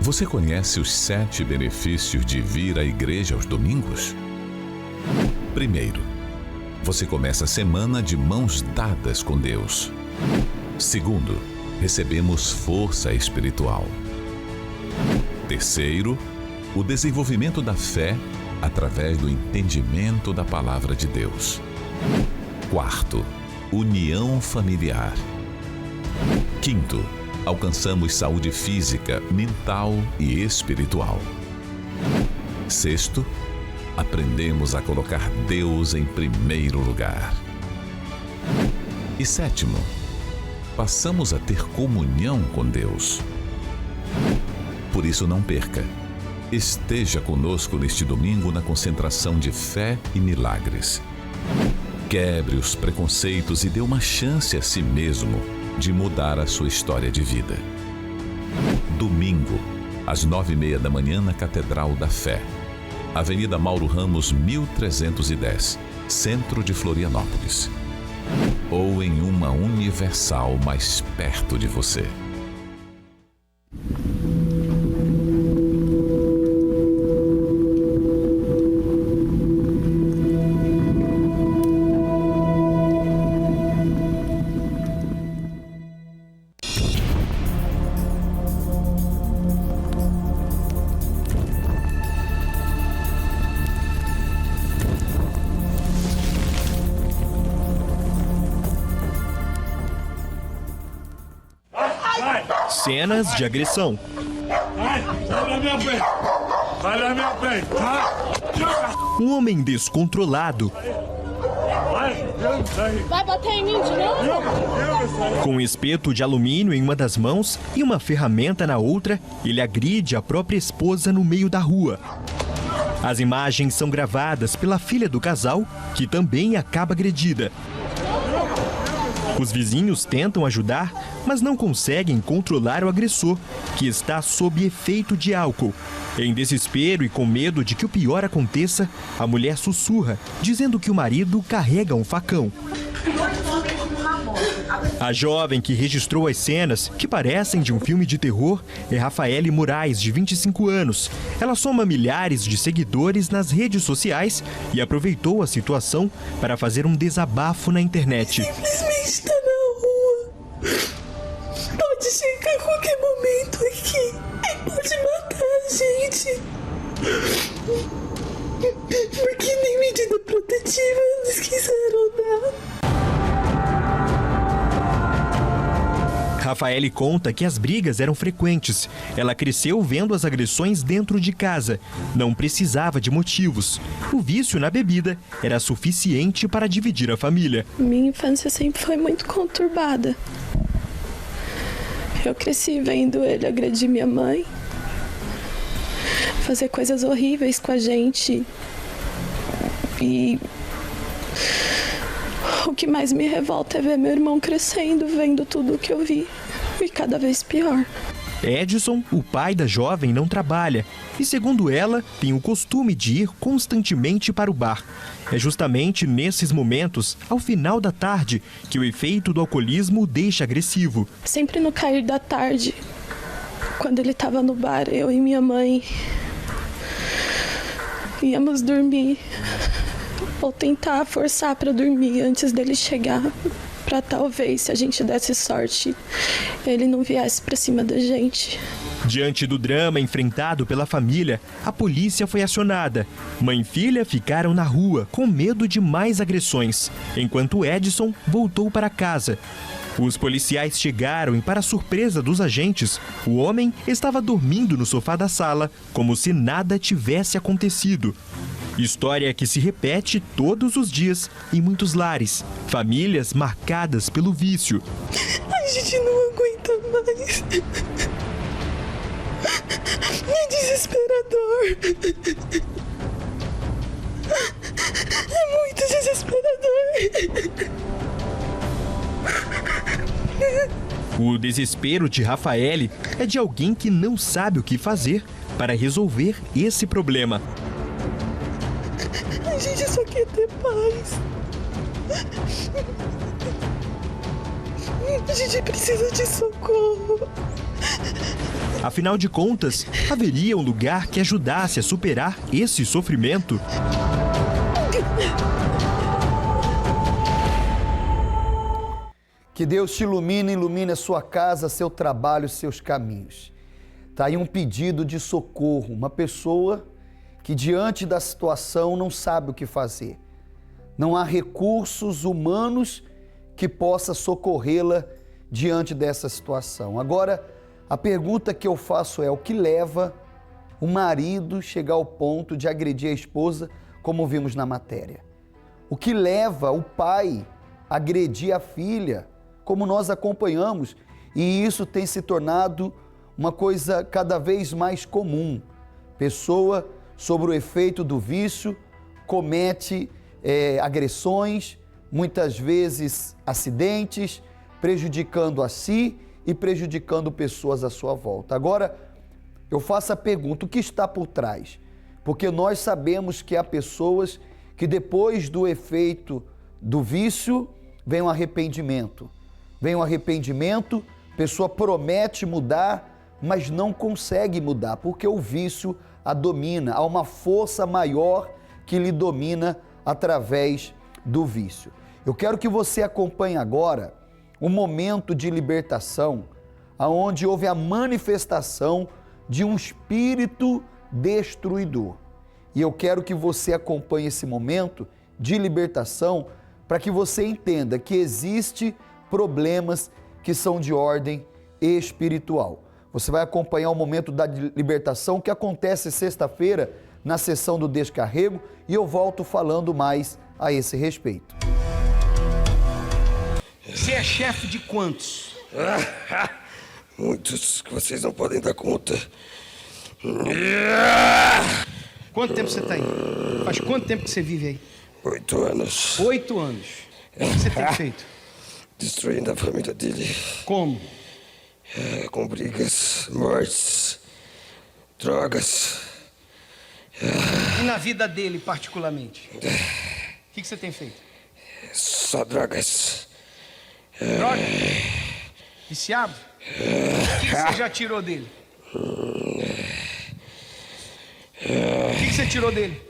Você conhece os 7 benefícios de vir à igreja aos domingos? Primeiro, você começa a semana de mãos dadas com Deus. Segundo, recebemos força espiritual. Terceiro, o desenvolvimento da fé através do entendimento da palavra de Deus. Quarto, união familiar. Quinto, alcançamos saúde física, mental e espiritual. Sexto, aprendemos a colocar Deus em primeiro lugar. E sétimo, passamos a ter comunhão com Deus. Por isso não perca. Esteja conosco neste domingo na concentração de fé e milagres. Quebre os preconceitos e dê uma chance a si mesmo de mudar a sua história de vida. Domingo, às 9h30 da manhã na Catedral da Fé. Avenida Mauro Ramos, 1310, centro de Florianópolis. Ou em uma Universal mais perto de você. Cenas de agressão. Sai da minha frente! Sai da minha frente! Um homem descontrolado, Vai bater em mim de novo? com um espeto de alumínio em uma das mãos e uma ferramenta na outra, ele agride a própria esposa no meio da rua. As imagens são gravadas pela filha do casal, que também acaba agredida. Os vizinhos tentam ajudar, mas não conseguem controlar o agressor, que está sob efeito de álcool. Em desespero e com medo de que o pior aconteça, a mulher sussurra, dizendo que o marido carrega um facão. A jovem que registrou as cenas, que parecem de um filme de terror, é Rafaele Moraes, de 25 anos. Ela soma milhares de seguidores nas redes sociais e aproveitou a situação para fazer um desabafo na internet. Simplesmente está na rua. Pode chegar a qualquer momento aqui e pode matar a gente. Porque nem medida protetiva eles quiseram dar. Rafaele conta que as brigas eram frequentes. Ela cresceu vendo as agressões dentro de casa. Não precisava de motivos. O vício na bebida era suficiente para dividir a família. Minha infância sempre foi muito conturbada. Eu cresci vendo ele agredir minha mãe, fazer coisas horríveis com a gente. E o que mais me revolta é ver meu irmão crescendo, vendo tudo o que eu vi. E cada vez pior. Edson, o pai da jovem, não trabalha e, segundo ela, tem o costume de ir constantemente para o bar. É justamente nesses momentos, ao final da tarde, que o efeito do alcoolismo o deixa agressivo. Sempre no cair da tarde, quando ele estava no bar, eu e minha mãe íamos dormir ou tentar forçar para dormir antes dele chegar, para talvez, se a gente desse sorte, ele não viesse para cima da gente. Diante do drama enfrentado pela família, a polícia foi acionada. Mãe e filha ficaram na rua com medo de mais agressões, enquanto Edson voltou para casa. Os policiais chegaram e, para surpresa dos agentes, o homem estava dormindo no sofá da sala, como se nada tivesse acontecido. História que se repete todos os dias em muitos lares, famílias marcadas pelo vício. A gente não aguenta mais. É desesperador. É muito desesperador. O desespero de Rafaele é de alguém que não sabe o que fazer para resolver esse problema. A gente só quer ter paz. A gente precisa de socorro. Afinal de contas, haveria um lugar que ajudasse a superar esse sofrimento? Que Deus te ilumine a sua casa, seu trabalho, seus caminhos. Está aí um pedido de socorro, uma pessoa que diante da situação não sabe o que fazer. Não há recursos humanos que possa socorrê-la diante dessa situação. Agora, a pergunta que eu faço é: o que leva o marido a chegar ao ponto de agredir a esposa, como vimos na matéria? O que leva o pai a agredir a filha, como nós acompanhamos? E isso tem se tornado uma coisa cada vez mais comum. Pessoa, sobre o efeito do vício, comete agressões, muitas vezes acidentes, prejudicando a si e prejudicando pessoas à sua volta. Agora, eu faço a pergunta: o que está por trás? Porque nós sabemos que há pessoas que depois do efeito do vício vem um arrependimento. Vem um arrependimento, a pessoa promete mudar, mas não consegue mudar, porque o vício a domina. Há uma força maior que lhe domina através do vício. Eu quero que você acompanhe agora um momento de libertação, onde houve a manifestação de um espírito destruidor. E eu quero que você acompanhe esse momento de libertação para que você entenda que existe problemas que são de ordem espiritual. Você vai acompanhar o momento da libertação que acontece sexta-feira na sessão do Descarrego e eu volto falando mais a esse respeito. Você é chefe de quantos? Muitos que vocês não podem dar conta. Quanto tempo você está aí? Faz quanto tempo que você vive aí? 8 anos. 8 anos. O que você tem feito? Destruindo a família dele. Como? Com brigas, mortes, drogas. E na vida dele, particularmente? O que você tem feito? Só drogas. Droga? Viciado? O que você já tirou dele? O que você tirou dele?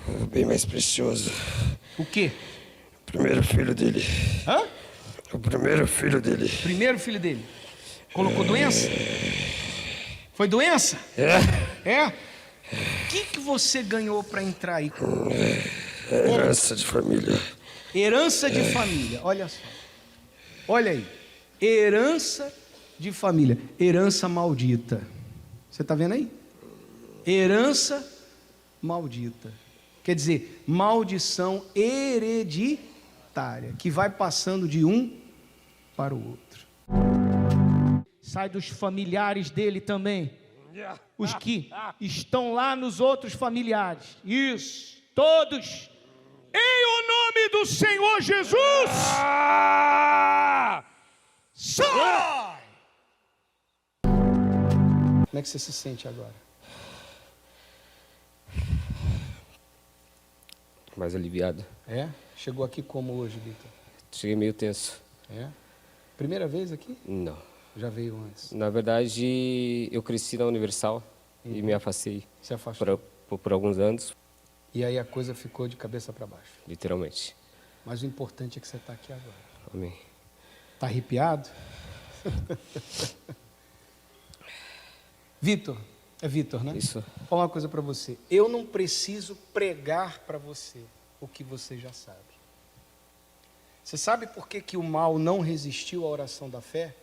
O bem mais precioso. O quê? O primeiro filho dele. Hã? O primeiro filho dele. Primeiro filho dele. Colocou doença? Foi doença? É? O que você ganhou para entrar aí? Herança de família. Herança de família, olha só. Olha aí. Herança de família. Herança maldita. Você está vendo aí? Herança maldita. Quer dizer, maldição hereditária, que vai passando de um para o outro. Sai dos familiares dele também. Os que estão lá nos outros familiares. Isso, todos. Em o nome do Senhor Jesus. Sai! Como é que você se sente agora? Mais aliviado. É? Chegou aqui como hoje, Vitor? Cheguei meio tenso. É? Primeira vez aqui? Não. Já veio antes? Na verdade, eu cresci na Universal e me afastei. Se afastou? Por alguns anos. E aí a coisa ficou de cabeça para baixo? Literalmente. Mas o importante é que você está aqui agora. Amém. Está arrepiado? Vitor, é Vitor, né? Isso. Vou falar uma coisa para você. Eu não preciso pregar para você o que você já sabe. Você sabe por que o mal não resistiu à oração da fé?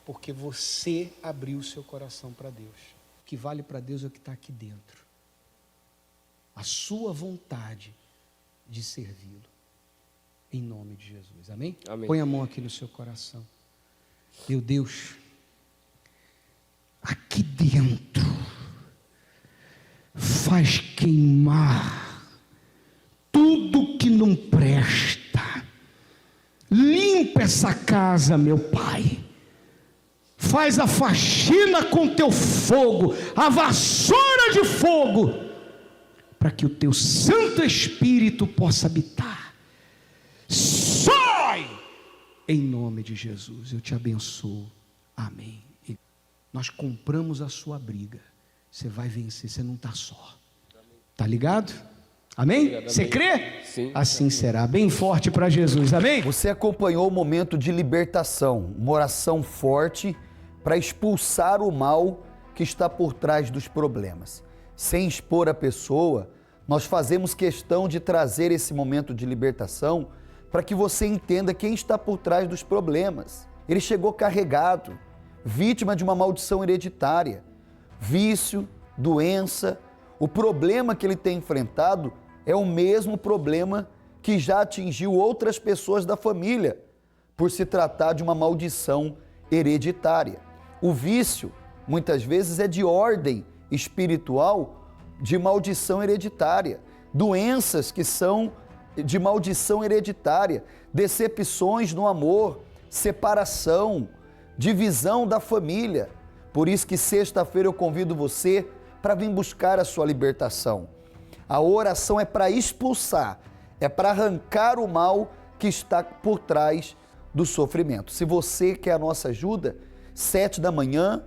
Porque você abriu o seu coração para Deus. O que vale para Deus é o que está aqui dentro. A sua vontade de servi-lo. Em nome de Jesus. Amém? Amém. Põe a mão aqui no seu coração. Meu Deus, aqui dentro faz queimar tudo que não presta. Limpa essa casa, meu Pai. Faz a faxina com teu fogo, a vassoura de fogo, para que o teu Santo Espírito possa habitar. Sai! Em nome de Jesus, eu te abençoo. Amém. Nós compramos a sua briga. Você vai vencer, você não está só. Tá ligado? Amém? Você crê? Sim. Assim será. Bem forte para Jesus. Amém? Você acompanhou o momento de libertação, uma oração forte para expulsar o mal que está por trás dos problemas. Sem expor a pessoa, nós fazemos questão de trazer esse momento de libertação para que você entenda quem está por trás dos problemas. Ele chegou carregado, vítima de uma maldição hereditária, vício, doença. O problema que ele tem enfrentado é o mesmo problema que já atingiu outras pessoas da família, por se tratar de uma maldição hereditária. O vício, muitas vezes, é de ordem espiritual, de maldição hereditária. Doenças que são de maldição hereditária, decepções no amor, separação, divisão da família. Por isso que sexta-feira eu convido você para vir buscar a sua libertação. A oração é para expulsar, é para arrancar o mal que está por trás do sofrimento. Se você quer a nossa ajuda, 7 da manhã,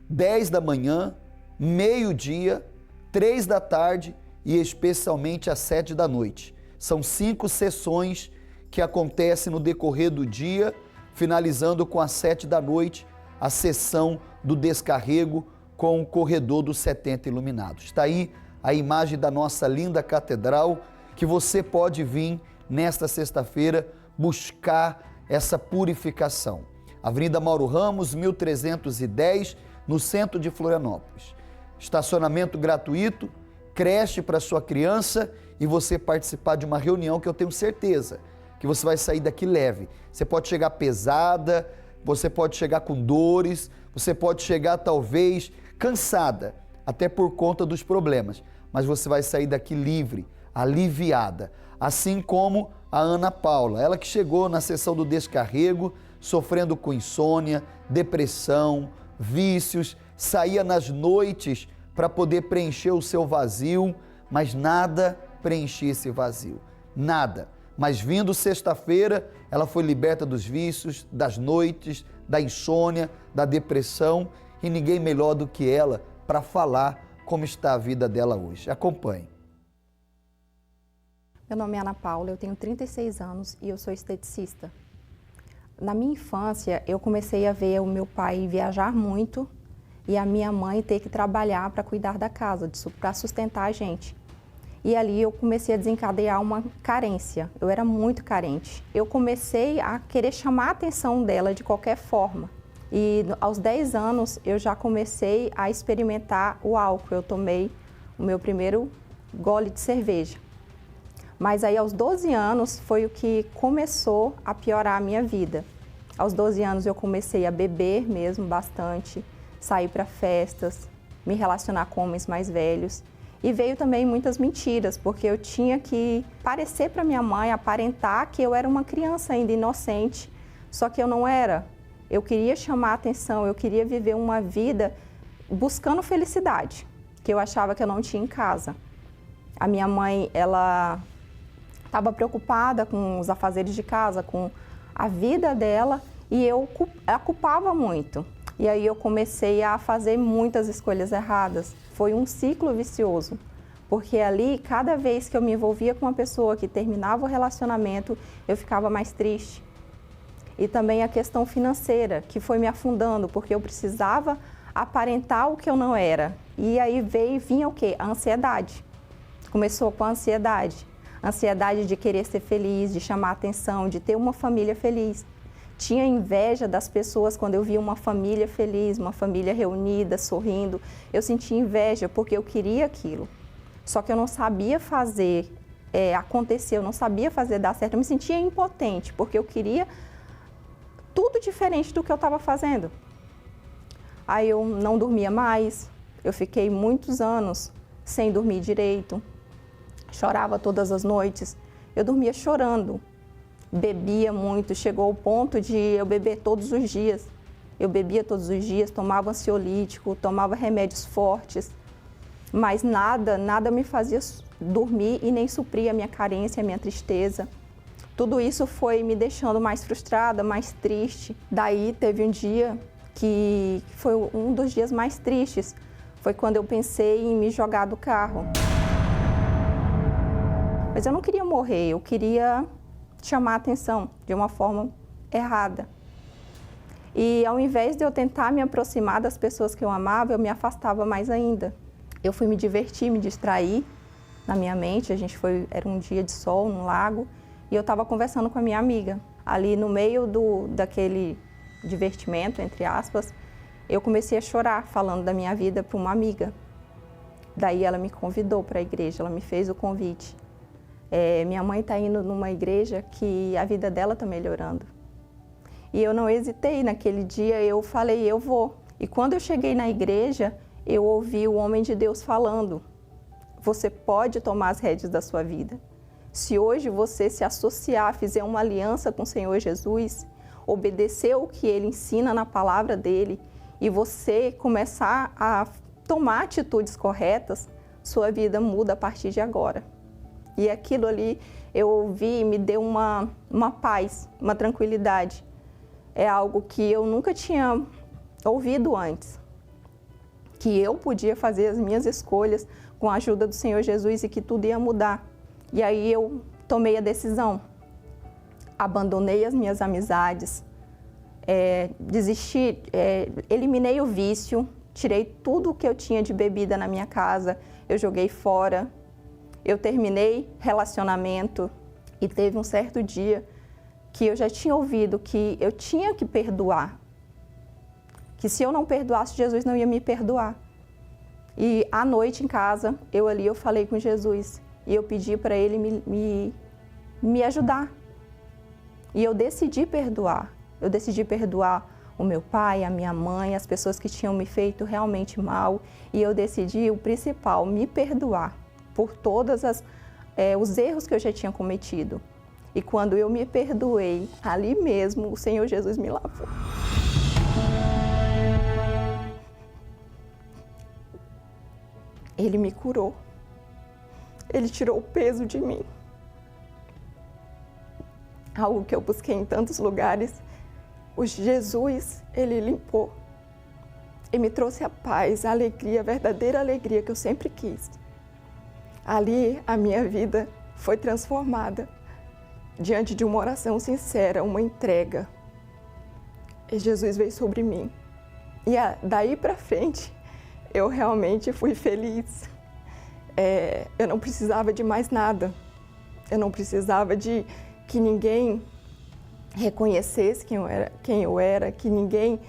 10 da manhã, meio-dia, 3 da tarde e especialmente às 7 da noite. São 5 sessões que acontecem no decorrer do dia, finalizando com às 7 da noite, a sessão do descarrego com o corredor dos 70 iluminados. Está aí a imagem da nossa linda catedral, que você pode vir nesta sexta-feira buscar essa purificação. Avenida Mauro Ramos, 1310, no centro de Florianópolis. Estacionamento gratuito, creche para sua criança e você participar de uma reunião que eu tenho certeza que você vai sair daqui leve. Você pode chegar pesada, você pode chegar com dores, você pode chegar talvez cansada, até por conta dos problemas, mas você vai sair daqui livre, aliviada, assim como a Ana Paula, ela que chegou na sessão do descarrego, sofrendo com insônia, depressão, vícios, saía nas noites para poder preencher o seu vazio, mas nada preenchia esse vazio, nada. Mas vindo sexta-feira, ela foi liberta dos vícios, das noites, da insônia, da depressão, e ninguém melhor do que ela para falar como está a vida dela hoje. Acompanhe. Meu nome é Ana Paula, eu tenho 36 anos e eu sou esteticista. Na minha infância, eu comecei a ver o meu pai viajar muito e a minha mãe ter que trabalhar para cuidar da casa, para sustentar a gente. E ali eu comecei a desencadear uma carência, eu era muito carente. Eu comecei a querer chamar a atenção dela de qualquer forma. E aos 10 anos eu já comecei a experimentar o álcool, eu tomei o meu primeiro gole de cerveja. Mas aí aos 12 anos foi o que começou a piorar a minha vida. Aos 12 anos eu comecei a beber mesmo bastante, sair para festas, me relacionar com homens mais velhos. E veio também muitas mentiras, porque eu tinha que parecer para minha mãe, aparentar que eu era uma criança ainda inocente, só que eu não era. Eu queria chamar a atenção, eu queria viver uma vida buscando felicidade, que eu achava que eu não tinha em casa. A minha mãe, ela estava preocupada com os afazeres de casa, com a vida dela, e eu a culpava muito. E aí eu comecei a fazer muitas escolhas erradas. Foi um ciclo vicioso, porque ali, cada vez que eu me envolvia com uma pessoa que terminava o relacionamento, eu ficava mais triste. E também a questão financeira, que foi me afundando, porque eu precisava aparentar o que eu não era. E aí vinha o quê? A ansiedade. Começou com a ansiedade. A ansiedade de querer ser feliz, de chamar a atenção, de ter uma família feliz. Tinha inveja das pessoas quando eu via uma família feliz, uma família reunida, sorrindo. Eu sentia inveja porque eu queria aquilo. Só que eu não sabia fazer acontecer, eu não sabia fazer dar certo. Eu me sentia impotente porque eu queria tudo diferente do que eu estava fazendo. Aí eu não dormia mais, eu fiquei muitos anos sem dormir direito, chorava todas as noites, eu dormia chorando. Bebia muito, chegou ao ponto de eu beber todos os dias. Eu bebia todos os dias, tomava ansiolítico, tomava remédios fortes, mas nada me fazia dormir e nem supria a minha carência, a minha tristeza. Tudo isso foi me deixando mais frustrada, mais triste. Daí teve um dia que foi um dos dias mais tristes, foi quando eu pensei em me jogar do carro. Mas eu não queria morrer, eu queria chamar a atenção de uma forma errada. E ao invés de eu tentar me aproximar das pessoas que eu amava, eu me afastava mais ainda. Eu fui me divertir, me distrair na minha mente. Era um dia de sol no lago e eu estava conversando com a minha amiga. Ali no meio daquele divertimento, entre aspas, eu comecei a chorar falando da minha vida para uma amiga. Daí ela me convidou para a igreja, ela me fez o convite. Minha mãe está indo numa igreja que a vida dela está melhorando. E eu não hesitei, naquele dia eu falei, eu vou. E quando eu cheguei na igreja, eu ouvi o homem de Deus falando, você pode tomar as rédeas da sua vida. Se hoje você se associar, fizer uma aliança com o Senhor Jesus, obedecer o que Ele ensina na palavra dEle e você começar a tomar atitudes corretas, sua vida muda a partir de agora. E aquilo ali eu ouvi e me deu uma paz, uma tranquilidade. É algo que eu nunca tinha ouvido antes. Que eu podia fazer as minhas escolhas com a ajuda do Senhor Jesus e que tudo ia mudar. E aí eu tomei a decisão. Abandonei as minhas amizades, desisti, eliminei o vício, tirei tudo o que eu tinha de bebida na minha casa, eu joguei fora. Eu terminei relacionamento e teve um certo dia que eu já tinha ouvido que eu tinha que perdoar. Que se eu não perdoasse, Jesus não ia me perdoar. E à noite em casa, eu falei com Jesus e eu pedi para Ele me ajudar. E eu decidi perdoar. Eu decidi perdoar o meu pai, a minha mãe, as pessoas que tinham me feito realmente mal. E eu decidi, o principal, me perdoar por todos os erros que eu já tinha cometido. E quando eu me perdoei, ali mesmo, o Senhor Jesus me lavou. Ele me curou. Ele tirou o peso de mim. Algo que eu busquei em tantos lugares. O Jesus, Ele limpou. E me trouxe a paz, a alegria, a verdadeira alegria que eu sempre quis. Ali, a minha vida foi transformada. Diante de uma oração sincera, uma entrega. E Jesus veio sobre mim. E daí para frente, eu realmente fui feliz. Eu não precisava de mais nada. Eu não precisava de que ninguém reconhecesse quem eu era, que ninguém...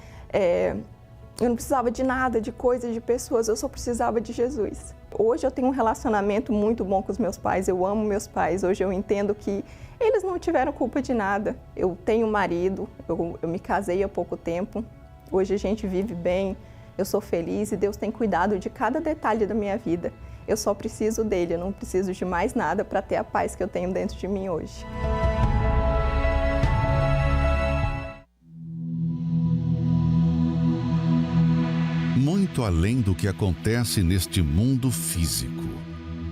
eu não precisava de nada, de coisas, de pessoas, eu só precisava de Jesus. Hoje eu tenho um relacionamento muito bom com os meus pais, eu amo meus pais. Hoje eu entendo que eles não tiveram culpa de nada. Eu tenho um marido, eu me casei há pouco tempo. Hoje a gente vive bem, eu sou feliz e Deus tem cuidado de cada detalhe da minha vida. Eu só preciso dele, eu não preciso de mais nada para ter a paz que eu tenho dentro de mim hoje. Muito além do que acontece neste mundo físico,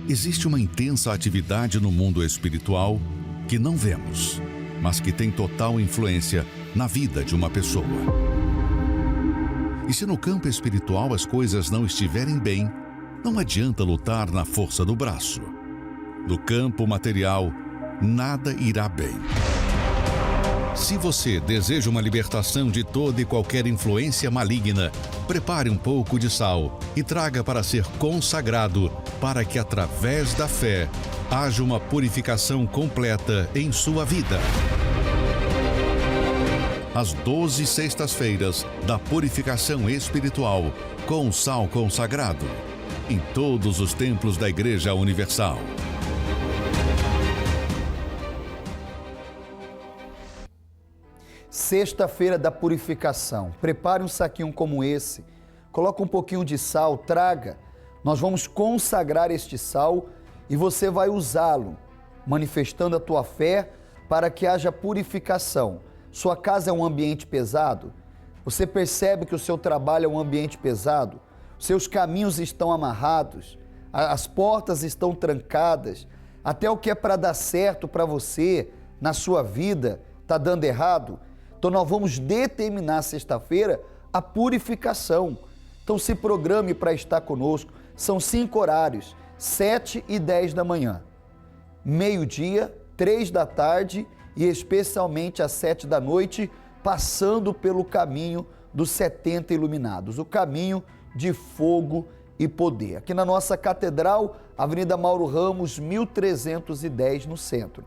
existe uma intensa atividade no mundo espiritual que não vemos, mas que tem total influência na vida de uma pessoa. E se no campo espiritual as coisas não estiverem bem, não adianta lutar na força do braço. No campo material, nada irá bem. Se você deseja uma libertação de toda e qualquer influência maligna, prepare um pouco de sal e traga para ser consagrado, para que através da fé haja uma purificação completa em sua vida. Às 12 sextas-feiras da purificação espiritual com sal consagrado, em todos os templos da Igreja Universal. Sexta-feira da purificação. Prepare um saquinho como esse, coloque um pouquinho de sal, traga. Nós vamos consagrar este sal e você vai usá-lo, manifestando a tua fé para que haja purificação. Sua casa é um ambiente pesado? Você percebe que o seu trabalho é um ambiente pesado? Seus caminhos estão amarrados, as portas estão trancadas, até o que é para dar certo para você na sua vida está dando errado? Então nós vamos determinar sexta-feira a purificação. Então se programe para estar conosco. São 5 horários, 7 e 10 da manhã, meio-dia, 3 da tarde e especialmente às 7 da noite, passando pelo caminho dos 70 iluminados, o caminho de fogo e poder. Aqui na nossa catedral, Avenida Mauro Ramos, 1310 no centro.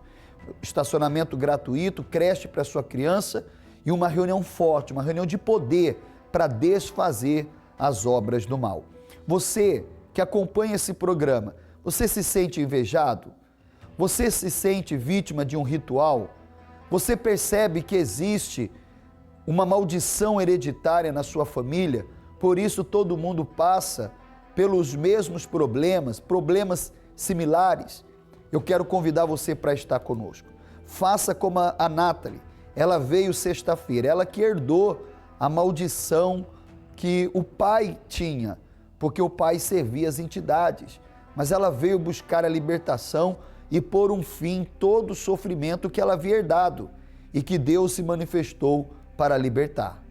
Estacionamento gratuito, creche para sua criança e uma reunião forte, uma reunião de poder para desfazer as obras do mal. Você que acompanha esse programa, você se sente invejado? Você se sente vítima de um ritual? Você percebe que existe uma maldição hereditária na sua família? Por isso todo mundo passa pelos mesmos problemas similares. Eu quero convidar você para estar conosco. Faça como a Nathalie. Ela veio sexta-feira, ela que herdou a maldição que o pai tinha, porque o pai servia as entidades. Mas ela veio buscar a libertação e pôr um fim em todo o sofrimento que ela havia herdado e que Deus se manifestou para libertar.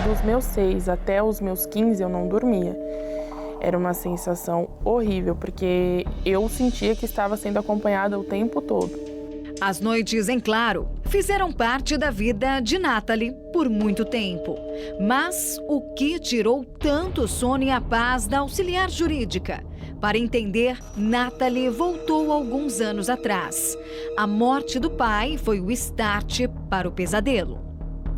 Dos meus 6 até os meus 15 eu não dormia. Era uma sensação horrível, porque eu sentia que estava sendo acompanhada o tempo todo. As noites em claro fizeram parte da vida de Nathalie por muito tempo. Mas o que tirou tanto sono e a paz da auxiliar jurídica? Para entender, Nathalie voltou alguns anos atrás. A morte do pai foi o start para o pesadelo.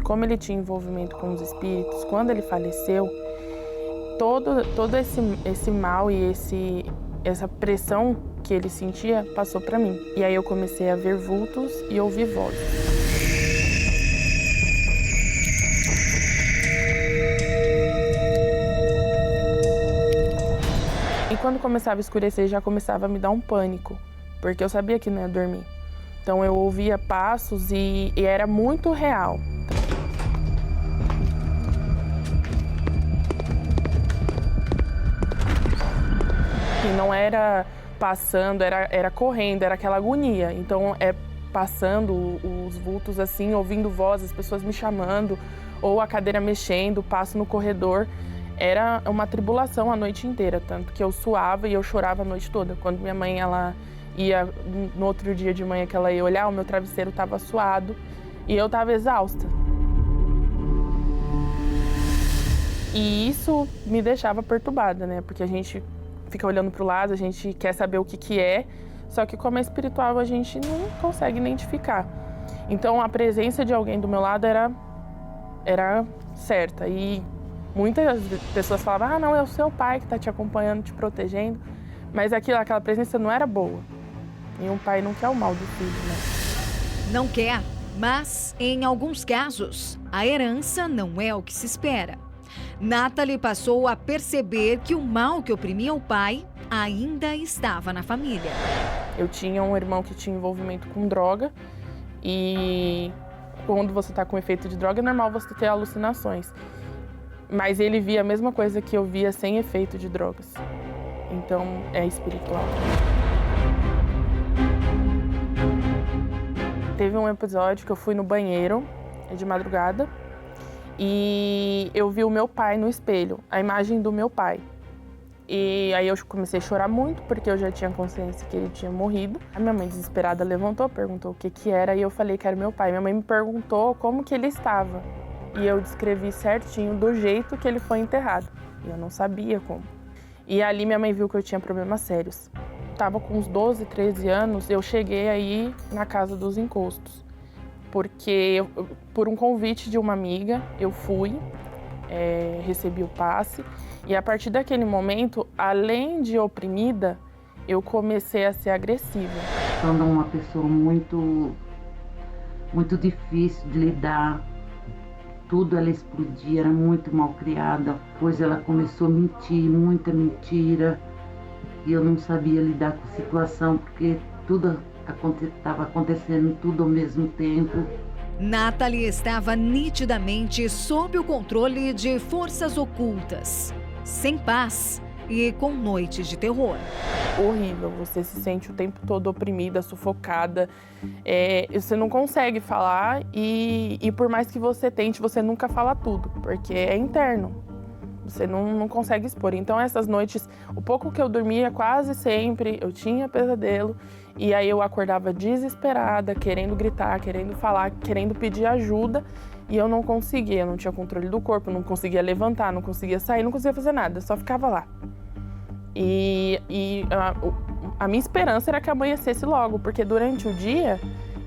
Como ele tinha envolvimento com os espíritos, quando ele faleceu, todo esse mal e essa pressão que ele sentia passou para mim. E aí eu comecei a ver vultos e ouvir vozes. E quando começava a escurecer, já começava a me dar um pânico, porque eu sabia que não ia dormir. Então eu ouvia passos e era muito real. E não era passando, era correndo, era aquela agonia. Então passando os vultos assim, ouvindo vozes, pessoas me chamando, ou a cadeira mexendo, passo no corredor. Era uma tribulação a noite inteira, tanto que eu suava e eu chorava a noite toda. Quando minha mãe, ela ia, no outro dia de manhã que ela ia olhar, o meu travesseiro estava suado e eu estava exausta. E isso me deixava perturbada, né? Porque a gente fica olhando para o lado, a gente quer saber o que é, só que como é espiritual a gente não consegue identificar. Então a presença de alguém do meu lado era certa. E muitas pessoas falavam, não, é o seu pai que está te acompanhando, te protegendo. Mas aquela presença não era boa. E um pai não quer o mal do filho, né? Não quer, mas em alguns casos, a herança não é o que se espera. Nathalie passou a perceber que o mal que oprimia o pai ainda estava na família. Eu tinha um irmão que tinha envolvimento com droga e quando você está com efeito de droga é normal você ter alucinações. Mas ele via a mesma coisa que eu via sem efeito de drogas. Então é espiritual. Teve um episódio que eu fui no banheiro de madrugada e eu vi o meu pai no espelho, a imagem do meu pai. E aí eu comecei a chorar muito, porque eu já tinha consciência que ele tinha morrido. A minha mãe, desesperada, levantou, perguntou o que era, e eu falei que era meu pai. Minha mãe me perguntou como que ele estava. E eu descrevi certinho do jeito que ele foi enterrado. E eu não sabia como. E ali minha mãe viu que eu tinha problemas sérios. Tava com uns 12, 13 anos, eu cheguei aí na casa dos encostos. Porque, por um convite de uma amiga, eu fui, recebi o passe. E a partir daquele momento, além de oprimida, eu comecei a ser agressiva. Quando uma pessoa muito difícil de lidar, tudo ela explodia, era muito mal criada. Depois ela começou a mentir, muita mentira. E eu não sabia lidar com a situação, porque tudo estava acontecendo tudo ao mesmo tempo. Nathalie estava nitidamente sob o controle de forças ocultas. Sem paz, e com noites de terror. Horrível, você se sente o tempo todo oprimida, sufocada, você não consegue falar e por mais que você tente, você nunca fala tudo, porque é interno, você não consegue expor. Então essas noites, o pouco que eu dormia, quase sempre eu tinha pesadelo e aí eu acordava desesperada, querendo gritar, querendo falar, querendo pedir ajuda e eu não conseguia, eu não tinha controle do corpo, não conseguia levantar, não conseguia sair, não conseguia fazer nada, só ficava lá. E a minha esperança era que amanhecesse logo, porque durante o dia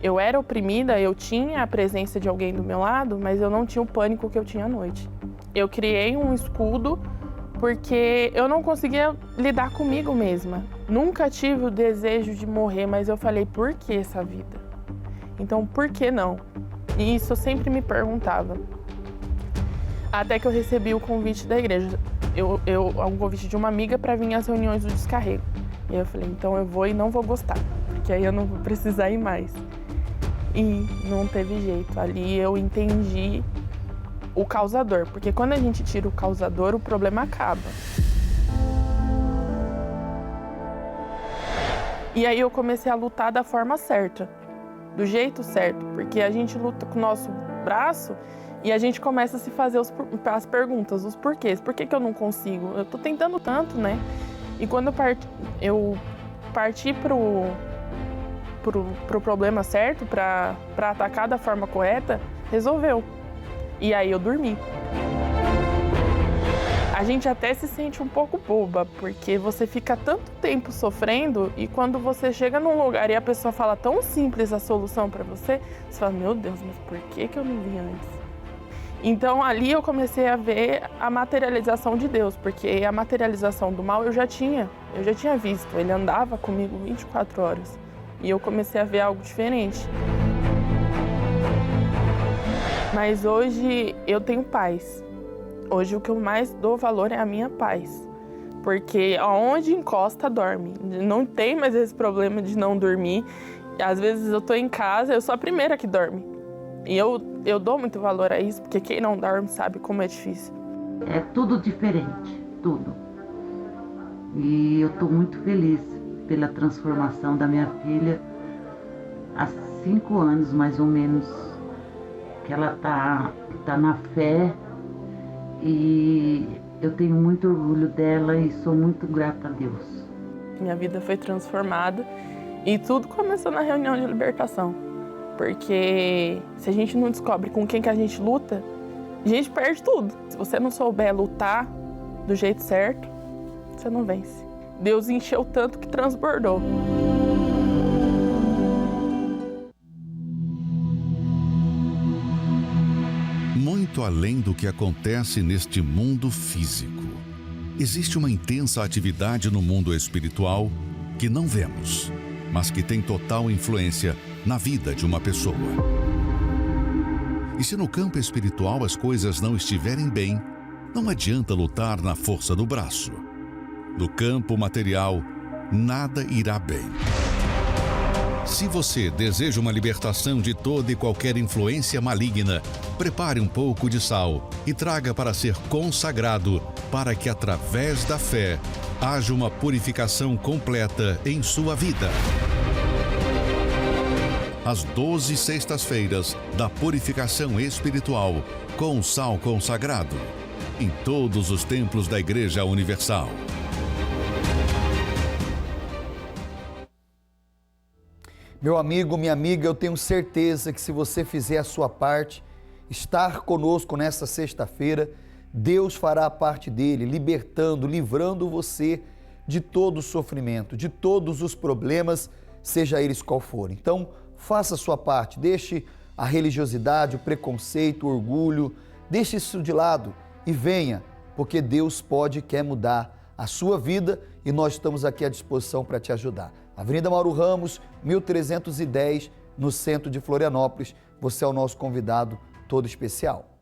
eu era oprimida, eu tinha a presença de alguém do meu lado, mas eu não tinha o pânico que eu tinha à noite. Eu criei um escudo porque eu não conseguia lidar comigo mesma. Nunca tive o desejo de morrer, mas eu falei, por que essa vida? Então, por que não? E isso eu sempre me perguntava. Até que eu recebi o convite da igreja. Um convite de uma amiga para vir às reuniões do descarrego. E aí eu falei, então eu vou e não vou gostar, porque aí eu não vou precisar ir mais. E não teve jeito. Ali eu entendi o causador, porque quando a gente tira o causador, o problema acaba. E aí eu comecei a lutar da forma certa, do jeito certo, porque a gente luta com o nosso braço e a gente começa a se fazer as perguntas, os porquês. Por que eu não consigo? Eu tô tentando tanto, né? E quando eu parti pro problema certo, para atacar da forma correta, resolveu. E aí eu dormi. A gente até se sente um pouco boba, porque você fica tanto tempo sofrendo e quando você chega num lugar e a pessoa fala tão simples a solução para você, você fala, meu Deus, mas por que eu não vi antes? Então ali eu comecei a ver a materialização de Deus, porque a materialização do mal eu já tinha visto, ele andava comigo 24 horas e eu comecei a ver algo diferente. Mas hoje eu tenho paz. Hoje o que eu mais dou valor é a minha paz, porque aonde encosta dorme. Não tem mais esse problema de não dormir. Às vezes eu tô em casa, eu sou a primeira que dorme. E eu dou muito valor a isso, porque quem não dorme sabe como é difícil. É tudo diferente, tudo. E eu tô muito feliz pela transformação da minha filha. Há 5 anos, mais ou menos, que ela tá na fé. E eu tenho muito orgulho dela e sou muito grata a Deus. Minha vida foi transformada e tudo começou na reunião de libertação. Porque se a gente não descobre com quem que a gente luta, a gente perde tudo. Se você não souber lutar do jeito certo, você não vence. Deus encheu tanto que transbordou. Muito além do que acontece neste mundo físico, existe uma intensa atividade no mundo espiritual que não vemos, mas que tem total influência na vida de uma pessoa. E se no campo espiritual as coisas não estiverem bem, não adianta lutar na força do braço. No campo material, nada irá bem. Se você deseja uma libertação de toda e qualquer influência maligna, prepare um pouco de sal e traga para ser consagrado, para que através da fé haja uma purificação completa em sua vida. Às 12 sextas-feiras da purificação espiritual com sal consagrado, em todos os templos da Igreja Universal. Meu amigo, minha amiga, eu tenho certeza que se você fizer a sua parte, estar conosco nesta sexta-feira, Deus fará a parte dele, libertando, livrando você de todo o sofrimento, de todos os problemas, seja eles qual forem. Então, faça a sua parte, deixe a religiosidade, o preconceito, o orgulho, deixe isso de lado e venha, porque Deus pode e quer mudar a sua vida e nós estamos aqui à disposição para te ajudar. Avenida Mauro Ramos, 1310, no centro de Florianópolis. Você é o nosso convidado todo especial.